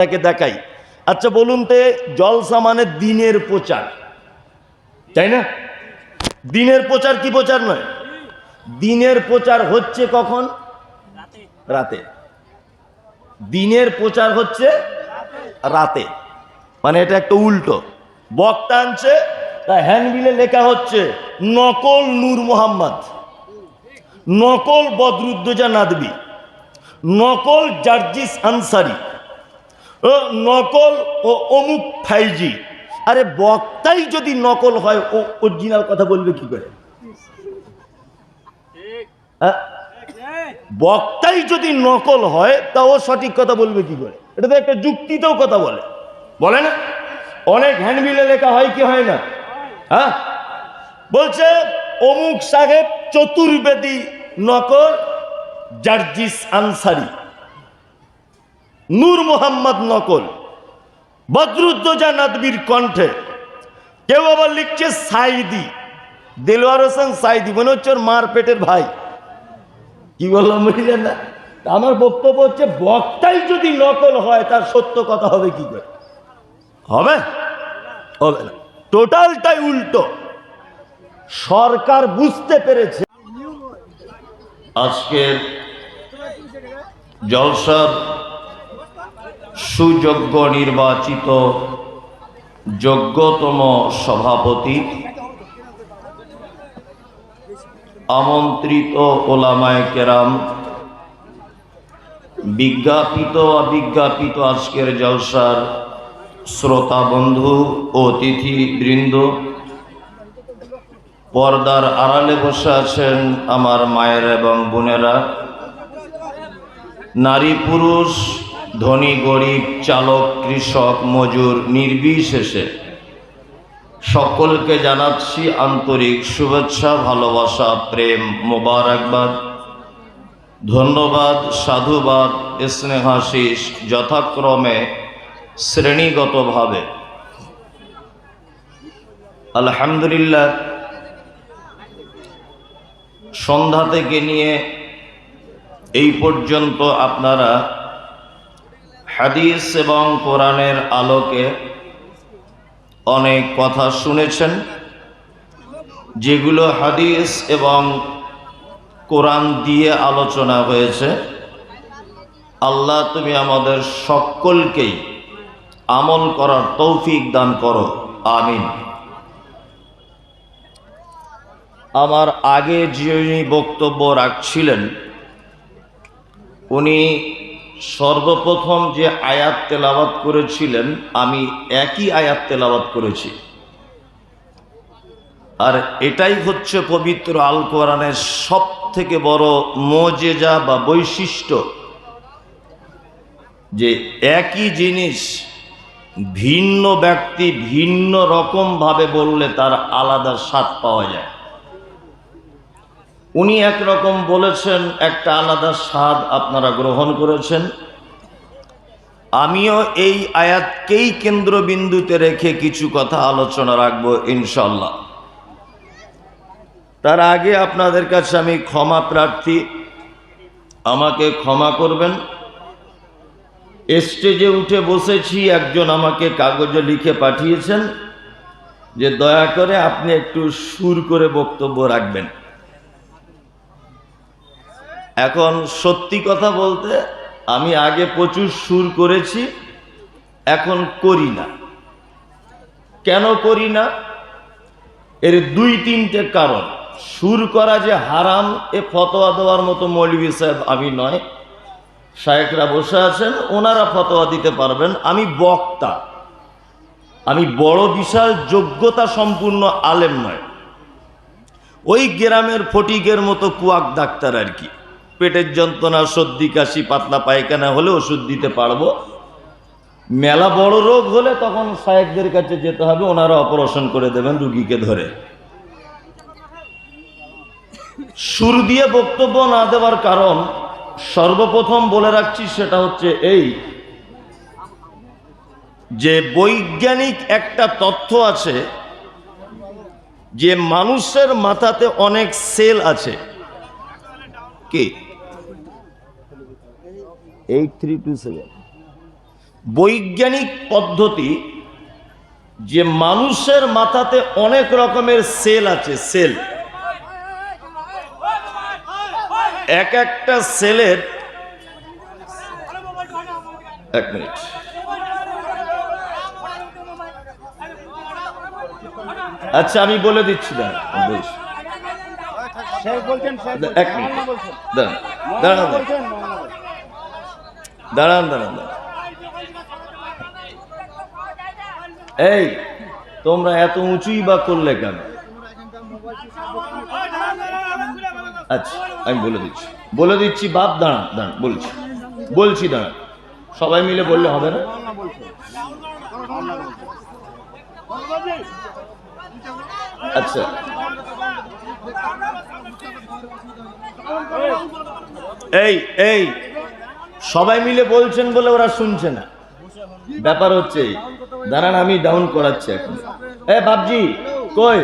তাকে দেখাই। আচ্ছা বলুন তো, জলসা মানে দিনের প্রচার, তাই না? দিনের প্রচার কি প্রচার নয়? দিনের প্রচার হচ্ছে কখন? রাতে। দিনের প্রচার হচ্ছে রাতে, মানে এটা একটা উল্টো। বক্তা আনছে, তা হ্যান্ডবিলে লেখা হচ্ছে নকল নূর মোহাম্মদ, নকল বদরুদ্দোজা নাদবি, নকল জার্জিস আনসারি, ও নকল ও অমুক ফাইজি। আরে বক্তাই যদি নকল হয়, ও অরিজিনাল কথা বলবে কি করে? বক্তাই যদি নকল হয়, তা ও সঠিক কথা বলবে কি করে? এটা তো একটা যুক্তিতেও কথা বলে, বলে না? অনেক হ্যান্ডবিলে লেখা হয় কি হয় না? হ্যাঁ, বলছে অমুক সাহেব চতুর্বেদী নকল জার্জিস আনসারি, নূর মোহাম্মদ নকল, বদরুদ্দোজা নাদবির কণ্ঠে। কেউ আবার লিখছে সাইদি, দেলোয়ার হোসেন সাইদি, মনে হচ্ছে ওর মার পেটের ভাই। কি বললাম বুঝলেন না? আমার বক্তব্য হচ্ছে, বক্তাই যদি নকল হয়, তার সত্য কথা হবে কি করে? হবে? হবে না। টোটালটাই উল্টো। সরকার বুঝতে পেরেছে। আজকের জলসার সুযোগ্য নির্বাচিত যোগ্যতম সভাপতি, আমন্ত্রিত ওলামায়ে কেরাম, বিজ্ঞাপিত অবিজ্ঞাপিত আজকের জলসার শ্রোতা বন্ধু ও অতিথি বৃন্দ, পর্দার আড়ালে বসে আছেন আমার মায়ের এবং বোনেরা, নারী পুরুষ, ধনী গরিব, চালক কৃষক মজুর নির্বিশেষে সকলকে জানাচ্ছি আন্তরিক শুভেচ্ছা, ভালোবাসা, প্রেম, মোবারকবাদ, ধন্যবাদ, সাধুবাদ, স্নেহাশিস যথাক্রমে শ্রেণীগতভাবে। আলহামদুলিল্লাহ, সন্ধ্যা থেকে নিয়ে এই পর্যন্ত আপনারা হাদিস এবং কোরআনের আলোকে অনেক কথা শুনেছেন, যেগুলো হাদিস এবং কোরআন দিয়ে আলোচনা হয়েছে। আল্লাহ তুমি আমাদের সকলকেই আমল করার তৌফিক দান করো, আমিন। আমার আগে যিনি বক্তব্য রাখছিলেন, উনি সর্বপ্রথম যে আয়াত তেলাওয়াত করেছিলেন, আমি একই আয়াত তেলাওয়াত করেছি। আর এটাই হচ্ছে পবিত্র আল কোরআনের সব থেকে বড় মুজিজা বা বৈশিষ্ট্য, যে একই জিনিস ভিন্ন ব্যক্তি ভিন্ন রকম ভাবে বললে তার আলাদা স্বাদ পাওয়া যায়। উনি একরকম বলেছেন, একটা আলাদা স্বাদ আপনারা গ্রহণ করেছেন। আমিও এই আয়াতকেই কেন্দ্রবিন্দুতে রেখে কিছু কথা আলোচনা রাখবো ইনশাল্লাহ। তার আগে আপনাদের কাছে আমি ক্ষমা প্রার্থী, আমাকে ক্ষমা করবেন। স্টেজে উঠে বসেছি, একজন আমাকে কাগজে লিখে পাঠিয়েছেন যে দয়া করে আপনি একটু সুর করে বক্তব্য রাখবেন। এখন সত্যি কথা বলতে, আমি আগে প্রচুর সুর করেছি, এখন করি না। কেন করি না? এর দুই তিনটে কারণ। সুর করা যে হারাম, এ ফতোয়া দেওয়ার মতো মৌলভী সাহেব আমি নয়। শায়েখরা বসে আছেন, ওনারা ফতোয়া দিতে পারবেন। আমি বক্তা, আমি বড় বিশাল যোগ্যতা সম্পূর্ণ আলেম নয়। ওই গ্রামের ফটিকের মতো কুয়াক ডাক্তার আর কি। পেটের যন্ত্রণা, সর্দি কাশি, পাতলা পায়খানা হলে ওষুধ দিতে পারবো। মেলা বড় রোগ হলে তখন শায়েখদের কাছে যেতে হবে, ওনারা অপারেশন করে দেবেন রুগীকে ধরে। সুর দিয়ে বক্তব্য না দেওয়ার কারণ সর্বপ্রথম বলে রাখছি, সেটা হচ্ছে এই যে বৈজ্ঞানিক একটা তথ্য আছে যে মানুষের মাথাতে অনেক সেল আছে। কি 8327 বৈজ্ঞানিক পদ্ধতি যে মানুষের মাথাতে অনেক রকমের সেল আছে। সেল, এক একটা সেলের, এক মিনিট, আচ্ছা আমি বলে দিচ্ছি, দাঁড়ান, এক মিনিট, দাঁড়ান দাঁড়ান দাঁড়ান। এই তোমরা এত উঁচুই বা করলে কেন? আচ্ছা আমি বলে দিচ্ছি বাপ, দাঁড়ান দাঁড়ান, বলছি দাঁড়ান, সবাই মিলে বললে হবে না? আচ্ছা এই সবাই মিলে বলছেন বলে ওরা শুনছে না। ব্যাপার হচ্ছে, দাঁড়ান আমি ডাউন করাচ্ছি এখন। বাপজি কই?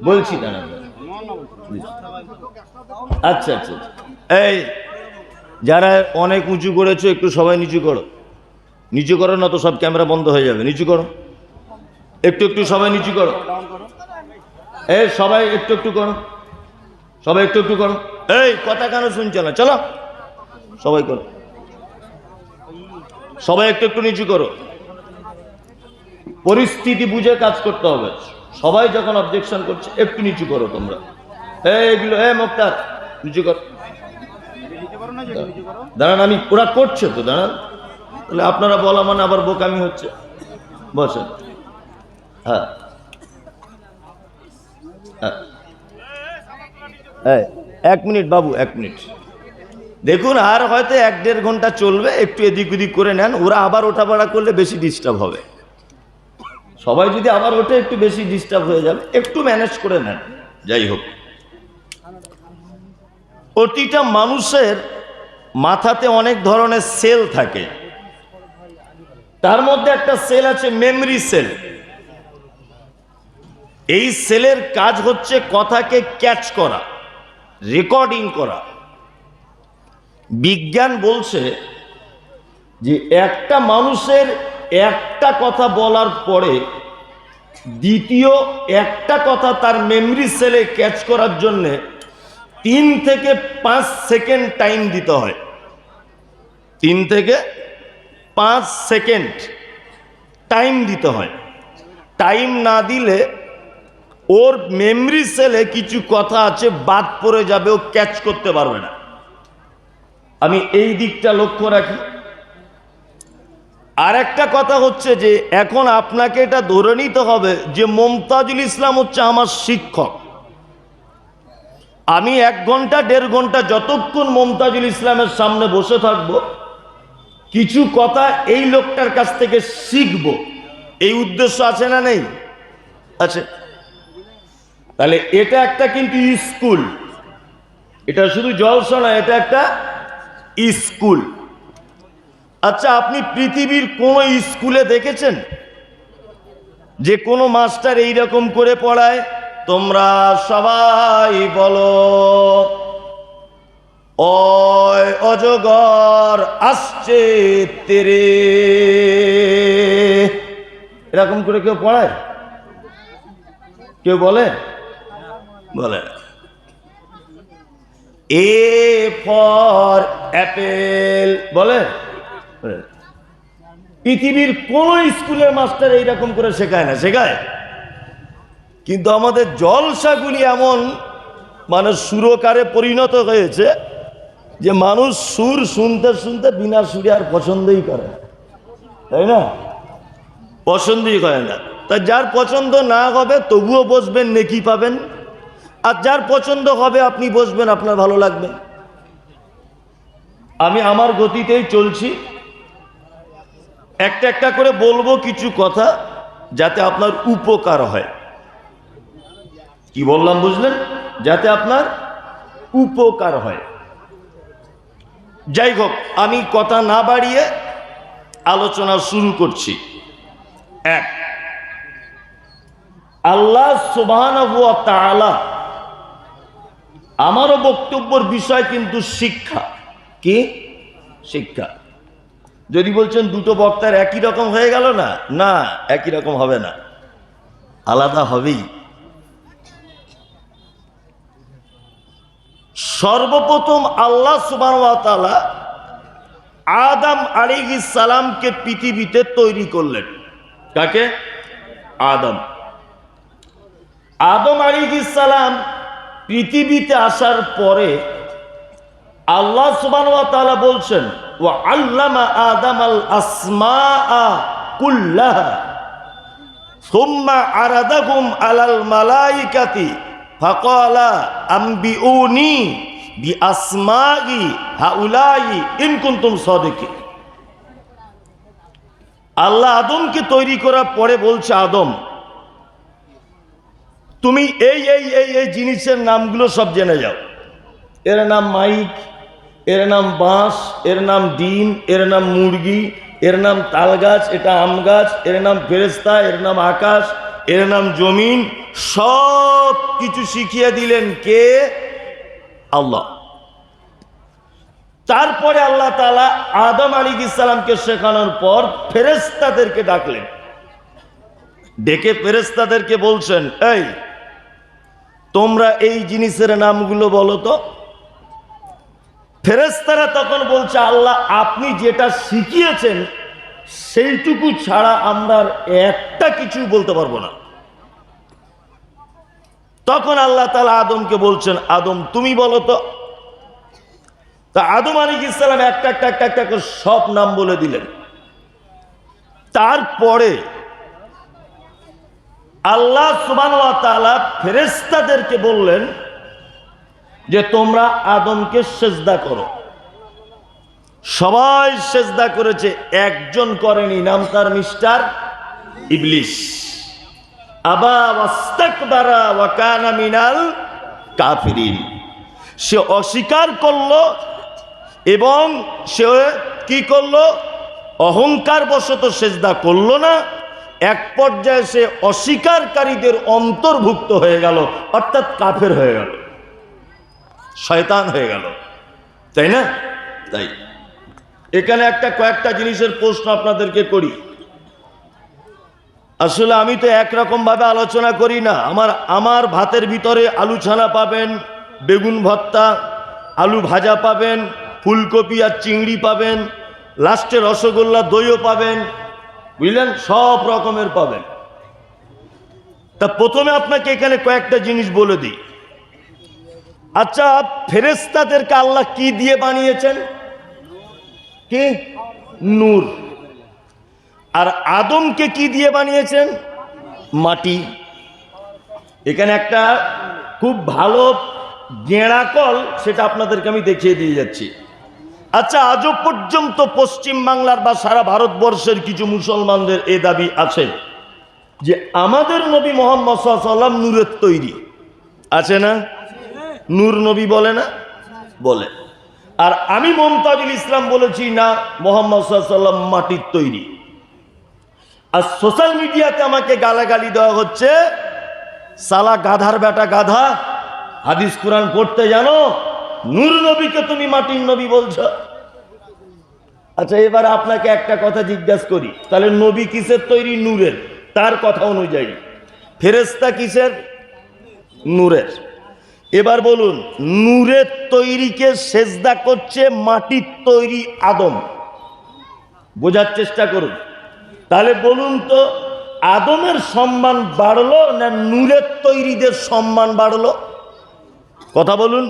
বলছি দাঁড়ান। আচ্ছা আচ্ছা, এই যারা অনেক উঁচু করেছো একটু সবাই নিচু করো। নিচু করো না তো সব ক্যামেরা বন্ধ হয়ে যাবে। নিচু করো, একটু সবাই নিচু করো। সবাই একটু করো, সবাই একটু করো। এই কথা কেন শুনছো না? চলো সবাই করো, সবাই একটু নিচু করো। পরিস্থিতি বুঝে কাজ করতে হবে। সবাই যখন অবজেকশন করছে একটু নিচু করো তোমরা। এইগুলো মুক্তার নিচু করো। দাঁড়ান, আমি ওরা করছে তো, দাঁড়ান। তাহলে আপনারা বলা মানে আবার বোকামি হচ্ছে। বসেন। হ্যাঁ, এক মিনিট বাবু, এক মিনিট। দেখুন আর হয়তো 1-1.5 ঘন্টা চলবে, একটু এদিক ওদিক করে নেন। ওরা আবার ওঠা ভাড়া করলে বেশি ডিস্টার্ব হবে। সবাই যদি আবার ওঠে একটু বেশি ডিস্টার্ব হয়ে যাবে, একটু ম্যানেজ করে নেন। যাই হোক, প্রতিটা মানুষের মাথাতে অনেক ধরনের সেল থাকে। তার মধ্যে একটা সেল আছে মেমরি সেল। এই সেলের কাজ হচ্ছে কথাকে ক্যাচ করা, রেকর্ডিং করা। বিজ্ঞান বলছে যে একটা মানুষের একটা কথা বলার পরে দ্বিতীয় একটা কথা তার মেমরি সেলে ক্যাচ করার জন্য 3 থেকে 5 সেকেন্ড টাইম দিতে হয়। 3 থেকে 5 সেকেন্ড টাইম দিতে হয়। টাইম না দিলে ওর মেমরি সেলে কিছু কথা আছে বাদ পড়ে যাবে, ও ক্যাচ করতে পারবে না। আমি এই দিকটা লক্ষ্য রাখি। আর একটা কথা হচ্ছে যে এখন আপনাকে এটা ধরে নিতে হবে যে মমতাজুল ইসলাম হচ্ছে আমার শিক্ষক। আমি 1 ঘন্টা 1.5 ঘন্টা যতক্ষণ মমতাজুল ইসলামের সামনে বসে থাকব, কিছু কথা এই লোকটার কাছ থেকে শিখব, এই উদ্দেশ্য আছে না নেই? আছে। তাহলে এটা একটা কিন্তু স্কুল, এটা শুধু জলসা না, এটা একটা স্কুল। আচ্ছা, আপনি পৃথিবীর কোন স্কুলে দেখেছেন যে কোনো মাস্টার এইরকম করে পড়ায়? তোমরা সবাই বলো, ওই অজগর আসছে তেরে। এরকম করে কেউ পড়ায়? কেউ বলে? বলে এ ফর অ্যাপেল বলে? পৃথিবীর কোন স্কুলের মাস্টার এইরকম করে শেখায় না। শেখায়? কিন্তু আমাদের জলসাগুলি এমন মানে সুরকারে পরিণত হয়েছে যে মানুষ সুর শুনতে শুনতে বিনা সুরে আর পছন্দই করে, তাই না? পছন্দই করে না। তা যার পছন্দ না হবে তবুও বসবেন, নেকি পাবেন। আর যার পছন্দ হবে আপনি বসবেন, আপনার ভালো লাগবে। আমি আমার গতিতেই চলছি, একটা একটা করে বলবো কিছু কথা যাতে আপনার উপকার হয়। কি বললাম বুঝলেন? যাতে আপনার উপকার হয়। যাই হোক, আমি কথা না বাড়িয়ে আলোচনা শুরু করছি। 1, আল্লাহ সুবহানাহু ওয়া তাআলা, আমারও বক্তব্যের বিষয় কিন্তু শিক্ষা। কি শিক্ষা। যদি বলছেন দুটো বক্তার একই রকম হয়ে গেল না, না, একই রকম হবে না, আলাদা হবেই। সর্বপ্রথম আল্লাহ সুবহানাহু ওয়া তাআলা আদম আলাইহিস সালামকে পৃথিবীতে তৈরি করলেন। কাকে? আদম। আদম আলাইহিস সালাম পৃথিবীতে আসার পরে আল্লাহ সুবহানাহু ওয়া তাআলা বলছেন, ওয়া আল্লামা আদামাল আসমাআ কুল্লাহা সুম্মা আরাদাহুম আলাল মালাইকাতি ফাকালা আম্বিউনি বিআসমাই হাউলাই ইন কুনতুম সাদিকিন। আল্লাহ আদমকে তৈরি করার পরে বলছে, আদম তুমি এই এই এই এই জিনিসের নামগুলো সব জেনে যাও। এর নাম মাইক, এর নাম বাঁশ, এর নাম ডিম, এর নাম মুরগি, এর নাম তাল গাছ, এটা আম গাছ, এর নাম ফেরেশতা, এর নাম আকাশ, এর নাম জমিন। সব কিছু শিখিয়ে দিলেন কে? আল্লাহ। তারপরে আল্লাহ তাআলা আদম আলাইহিস সালামকে শেখানোর পর ফেরেশতাদেরকে ডাকলেন। ডেকে ফেরেশতাদেরকে বলছেন, এই তোমরা এই জিনিসের নামগুলো বলো তো। ফেরেশতারা তখন বলছে, আল্লাহ আপনি যেটা শিখিয়েছেন সেইটুকু ছাড়া আমরা একটা কিছু বলতে পারবো না। তখন আল্লাহ তাআলা আদমকে বলছেন, আদম তুমি বলো তো। তা আদম আলাইহিস সালাম একটা একটা একটা একটা করে সব নাম বলে দিলেন। তারপরে আল্লাহ সুবহানাহু ওয়া তাআলা ফেরেশতাদেরকে বললেন যে তোমরা আদমকে সেজদা করো। সবাই সেজদা করেছে, একজন করেনি, নাম তার মিস্টার ইবলিস। আবা ওয়াস্তাকবারা ওয়া কানা মিনাল কাফিরিন। সে অস্বীকার করলো এবং সে কি করলো? অহংকার বশত সেজদা করলো না। এক পর্যায়ে সে অস্বীকারীদের অন্তর্ভুক্ত হয়ে গেল, অর্থাৎ কাফের হয়ে গেল, শয়তান হয়ে গেল, তাই না? তাই এখানে কয়েকটা জিনিসের প্রশ্ন আপনাদেরকে করি। আসলে আমি তো একরকম ভাবে আলোচনা করি না। আমার ভাতের ভিতরে আলু ছানা পাবেন, বেগুন ভর্তা, আলু ভাজা পাবেন, ফুলকপি আর চিংড়ি পাবেন, লাস্টে রসগোল্লা দইও পাবেন, বুঝলেন? সব রকমের পাবেন। তা প্রথমে আপনাকে এখানে কয়েকটা জিনিস বলে দিই। আচ্ছা, ফেরেশতাদেরকে আল্লাহ কি দিয়ে বানিয়েছেন? কি? নূর। আর আদমকে কি দিয়ে বানিয়েছেন? মাটি। এখানে একটা খুব ভালো গেঁড়া কল, সেটা আপনাদেরকে আমি দেখিয়ে দিয়ে যাচ্ছি। আচ্ছা, আজও পর্যন্ত পশ্চিম বাংলার বা সারা ভারতবর্ষের কিছু মুসলমানদের এ দাবি আছে যে আমাদের নবী মুহাম্মদ সাল্লাল্লাহু আলাইহি ওয়াসাল্লাম নূরের তৈরি। আছে না? নূর নবী বলে না? বলে। আর আমি মুমতাজুল ইসলাম বলেছি না, মুহাম্মদ সাল্লাল্লাহু আলাইহি ওয়াসাল্লাম মাটির তৈরি। আর সোশ্যাল মিডিয়াতে আমাকে গালাগালি দেওয়া হচ্ছে, সালা গাধার বেটা গাধা, হাদিস কোরআন পড়তে জানো, নূর নবীকে তুমি মাটির নবী বলছো। আচ্ছা, এবার আপনাকে একটা কথা জিজ্ঞাসা করি, তাহলে নবী কিসের তৈরি? নূরের। তার কথা অনুযায়ী ফেরেশতা কিসের? নূরের। এবার বলুন, নূরের তৈরিকে সেজদা করছে মাটির তৈরি আদম। বোঝার চেষ্টা করুন। তাহলে বলুন তো, আদমের সম্মান বাড়লো না নূরের তৈরিদের সম্মান বাড়লো? কথা বলুন।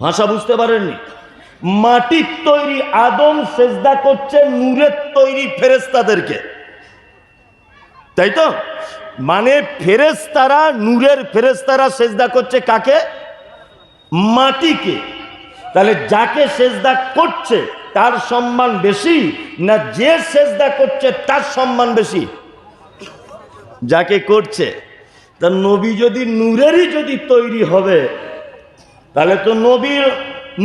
ভাষা বুঝতে পারেননি? মাটির তৈরি আদম সেজদা করছে নূরের তৈরি ফেরেশতাদেরকে, তাই তো? মানে ফেরেশতারা, নূরের ফেরেশতারা সেজদা করছে কাকে? মাটিকে। তাহলে যাকে সেজদা করছে তার সম্মান বেশি না যে সেজদা করছে তার সম্মান বেশি? যাকে করছে। তা নবী যদি নূরেরই যদি তৈরি হবে, তাহলে তো নবীর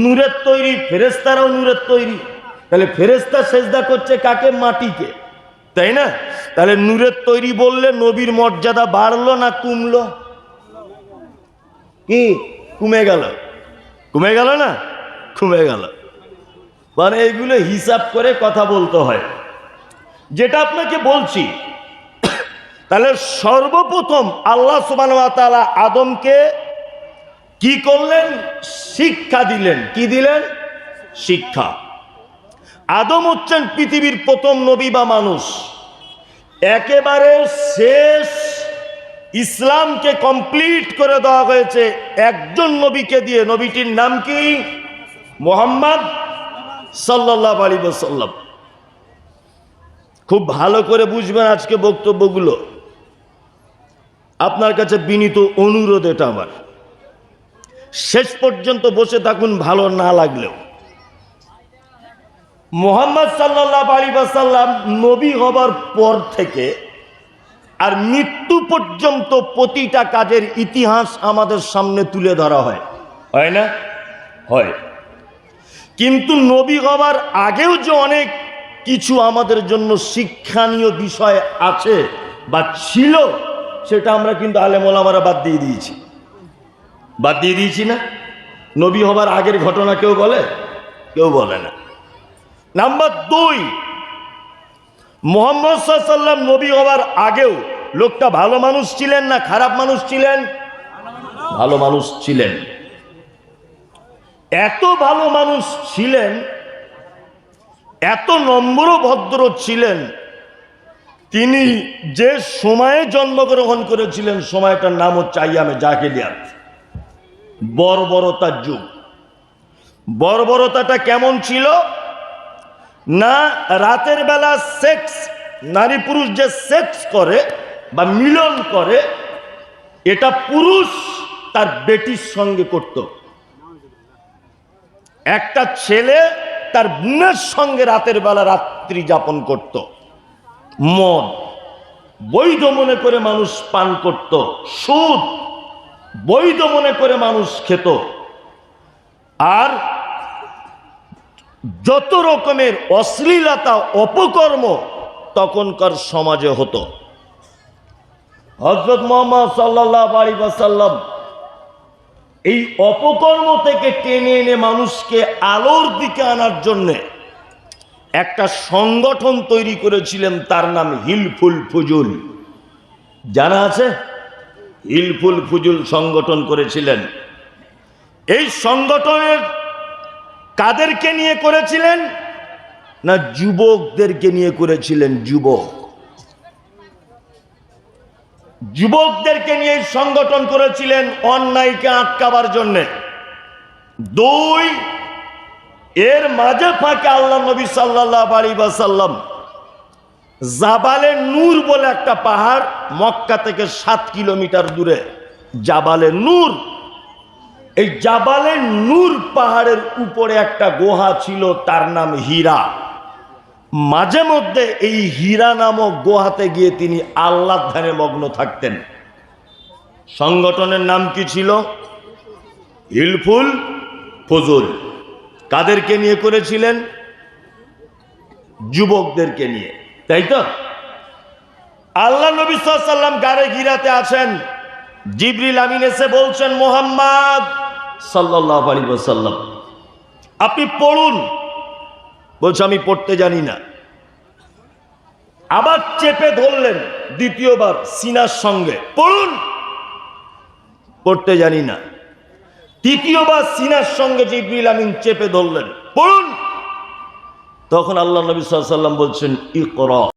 নূরের তৈরি, ফেরেশতারাও নূরের তৈরি। তাহলে ফেরেশতা সেজদা করছে কাকে? মাটিকে, তাই না? তাহলে নূরের তৈরি বললে নবীর মর্যাদা বাড়লো না কমলো? কি? কমে গেল। কমে গেল না? কমে গেল। মানে এগুলো হিসাব করে কথা বলতে হয়। যেটা আপনাকে বলছি, তাহলে সর্বপ্রথম আল্লাহ সুবহানাহু ওয়া তাআলা আদমকে কি করলেন? শিক্ষা দিলেন। কি দিলেন? শিক্ষা। আদম হচ্ছেন পৃথিবীর প্রথম নবী বা মানুষ। একেবারে শেষ ইসলামকে কমপ্লিট করে দেওয়া হয়েছে একজন নবীকে দিয়ে। নবীটির নাম কি? মুহাম্মদ সাল্লাল্লাহু আলাইহি ওয়াসাল্লাম। খুব ভালো করে বুঝবেন আজকে বক্তব্যগুলো। আপনার কাছে বিনীত অনুরোধ এটা আমার, শেষ পর্যন্ত বসে থাকুন ভালো না লাগলেও। মুহাম্মদ সাল্লাল্লাহু আলাইহি ওয়াসাল্লাম নবী হবার পর থেকে আর মৃত্যু পর্যন্ত প্রতিটা কাজের ইতিহাস আমাদের সামনে তুলে ধরা হয়, হয় না? হয়। কিন্তু নবী হবার আগেও যে অনেক কিছু আমাদের জন্য শিক্ষণীয় বিষয় আছে বা ছিল, সেটা আমরা কিন্তু আলেম ওলামারা বাদ দিয়ে দিয়েছি না? নবী হবার আগের ঘটনা কেউ বলে? কেউ বলে না। নাম্বার 2, মুহাম্মদ সাল্লাল্লাহু আলাইহি ওয়াসাল্লাম নবী হবার আগেও লোকটা ভালো মানুষ ছিলেন না খারাপ মানুষ ছিলেন? ভালো মানুষ ছিলেন। এত ভালো মানুষ ছিলেন, এত নম্র ভদ্র ছিলেন, তিনি যে সময়ে জন্মগ্রহণ করেছিলেন সময়টার নাম হচ্ছে আইয়ামে জাহেলিয়াত, বর্বরতার যুগ। বর্বরতাটা কেমন ছিল না? রাতের বেলা সেক্স, নারী পুরুষ যে সেক্স করে বা মিলন করে, এটা পুরুষ তার বেটির সঙ্গে করত। একটা ছেলে তার বোনের সঙ্গে রাতের বেলা রাত্রি যাপন করত। মদ বৈধ মনে করে মানুষ পান করত, সুদ বৈধ মনে করে মানুষ খেত, আর যত রকমের অশ্লীলতা অপকর্ম তখনকার সমাজে হতো। হযরত মুহাম্মদ সাল্লাল্লাহু আলাইহি ওয়াসাল্লাম এই অপকর্ম থেকে টেনে এনে মানুষকে আলোর দিকে আনার জন্য একটা সংগঠন তৈরি করেছিলেন, তার নাম হিলফুল ফুজুল। জানা আছে? হিলফুল ফুজুল সংগঠন করেছিলেন। এই সংগঠনের কাদেরকে নিয়ে করেছিলেন? না, যুবকদেরকে নিয়ে করেছিলেন। যুবকদেরকে নিয়ে সংগঠন করেছিলেন অন্যায়কে আটকাবার জন্য। 2, এর মাঝে ফাঁকে আল্লাহ নবী সাল্লাল্লাহু আলাইহি ওয়াসাল্লাম জাবালে নূর বলে একটা পাহাড়, মক্কা থেকে 7 কিলোমিটার দূরে জাবালে নূর, এই জাবালে নূর পাহাড়ের উপরে একটা গুহা ছিল, তার নাম হীরা। মাঝে মধ্যে এই হীরা নামক গুহাতে গিয়ে তিনি আল্লাহর ধ্যানে মগ্ন থাকতেন। সংগঠনের নাম কি ছিল? হিলফুল ফুজুল। কাদেরকে নিয়ে করেছিলেন? যুবকদেরকে নিয়ে, তাই তো? আল্লাহ নবী সাল্লাল্লাহু আলাইহি ওয়াসাল্লাম গারে হীরাতে আছেন, জিবরিল আমিন এসে বলছেন, মুহাম্মদ সাল্লাল্লাহু আলাইহি ওয়াসাল্লাম আপনি পড়ুন। বলছে আমি পড়তে জানি না। আবার চেপে ধরলেন দ্বিতীয়বার সিনার সঙ্গে, পড়ুন। পড়তে জানি না। তৃতীয়বার সিনার সঙ্গে জিবরিল আমিন চেপে ধরলেন, পড়ুন। তখন আল্লাহ নবী সাল্লাল্লাহু আলাইহি ওয়াসাল্লাম বলছেন, ইকরা।